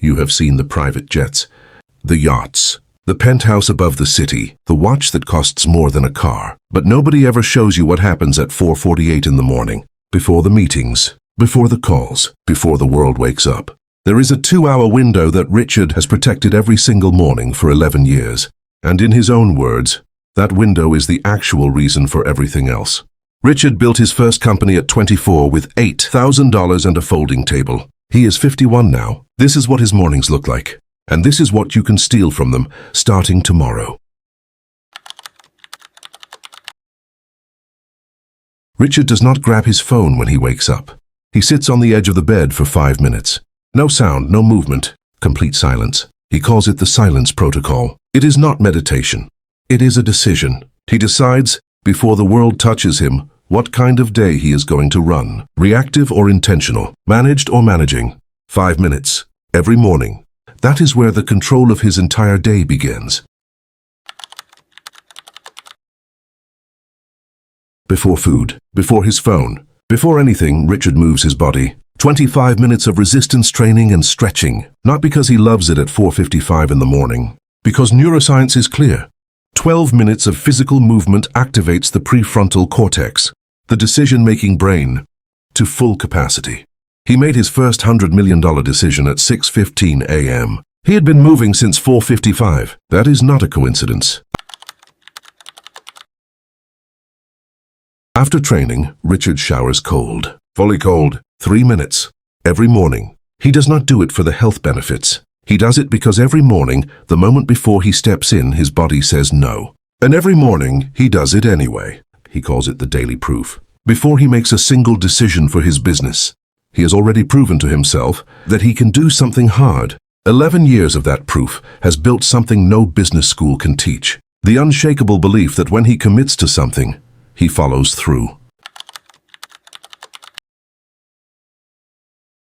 You have seen the private jets, the yachts, the penthouse above the city, the watch that costs more than a car. But nobody ever shows you what happens at 4:48 in the morning, before the meetings, before the calls, before the world wakes up. There is a 2-hour window that Richard has protected every single morning for 11 years. And in his own words, that window is the actual reason for everything else. Richard built his first company at 24 with $8,000 and a folding table. He is 51 now. This is what his mornings look like. And this is what you can steal from them starting tomorrow. Richard does not grab his phone when he wakes up. He sits on the edge of the bed for 5 minutes. No sound, no movement, complete silence. He calls it the silence protocol. It is not meditation. It is a decision. He decides, before the world touches him, what kind of day he is going to run. Reactive or intentional, managed or managing. 5 minutes, every morning. That is where the control of his entire day begins. Before food, before his phone, before anything, Richard moves his body. 25 minutes of resistance training and stretching, not because he loves it at 4:55 in the morning, because neuroscience is clear. 12 minutes of physical movement activates the prefrontal cortex, the decision-making brain, to full capacity. He made his first $100 million decision at 6:15 a.m. He had been moving since 4:55. That is not a coincidence. After training, Richard showers cold, fully cold, 3 minutes, every morning. He does not do it for the health benefits. He does it because every morning, the moment before he steps in, his body says no. And every morning, he does it anyway. He calls it the daily proof. Before he makes a single decision for his business, he has already proven to himself that he can do something hard. 11 years of that proof has built something no business school can teach. The unshakable belief that when he commits to something, he follows through.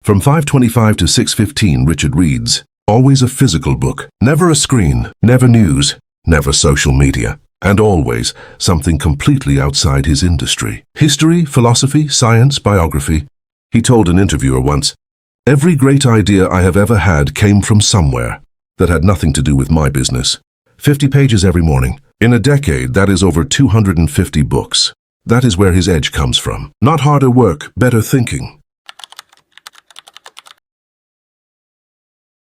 From 5:25 to 6:15, Richard reads. Always a physical book, never a screen, never news, never social media, and always something completely outside his industry. History, philosophy, science, biography. He told an interviewer once, "Every great idea I have ever had came from somewhere that had nothing to do with my business." 50 pages every morning. In a decade, that is over 250 books. That is where his edge comes from. Not harder work, better thinking.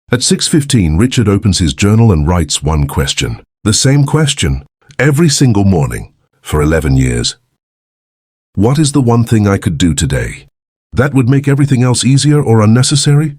At 6:15, Richard opens his journal and writes one question. The same question, every single morning, for 11 years. What is the one thing I could do today that would make everything else easier or unnecessary?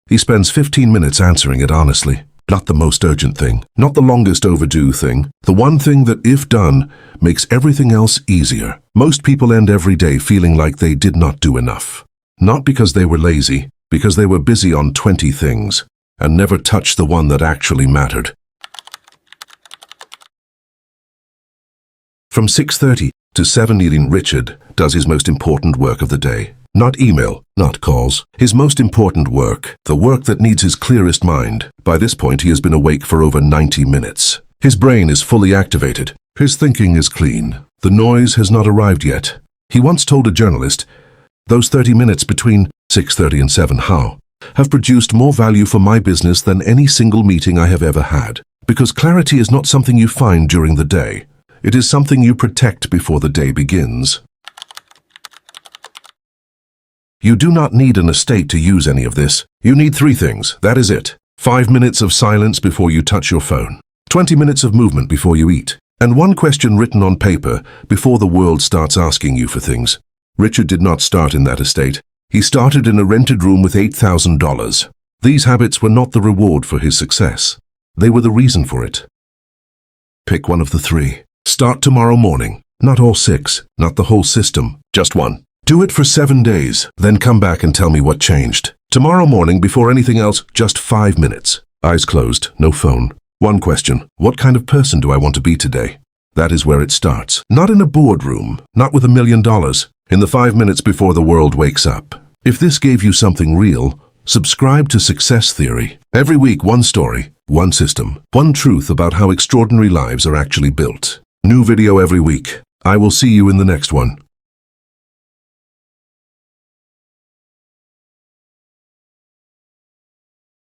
He spends 15 minutes answering it honestly. Not the most urgent thing, not the longest overdue thing, the one thing that, if done, makes everything else easier. Most people end every day feeling like they did not do enough. Not because they were lazy, because they were busy on 20 things and never touched the one that actually mattered. From 6:30 to 7:00, Richard does his most important work of the day. Not email, not calls. His most important work, the work that needs his clearest mind. By this point, he has been awake for over 90 minutes. His brain is fully activated. His thinking is clean. The noise has not arrived yet. He once told a journalist, "Those 30 minutes between 6:30 and 7 have produced more value for my business than any single meeting I have ever had." Because clarity is not something you find during the day. It is something you protect before the day begins. You do not need an estate to use any of this. You need 3 things, that is it. 5 minutes of silence before you touch your phone. 20 minutes of movement before you eat. And 1 question written on paper before the world starts asking you for things. Richard did not start in that estate. He started in a rented room with $8,000. These habits were not the reward for his success. They were the reason for it. Pick one of the 3. Start tomorrow morning. Not all 6, not the whole system, just 1. Do it for 7 days, then come back and tell me what changed. Tomorrow morning, before anything else, just 5 minutes. Eyes closed, no phone. 1 question, what kind of person do I want to be today? That is where it starts. Not in a boardroom, not with $1 million. In the 5 minutes before the world wakes up. If this gave you something real, subscribe to Success Theory. Every week, 1 story, 1 system, 1 truth about how extraordinary lives are actually built. New video every week. I will see you in the next one.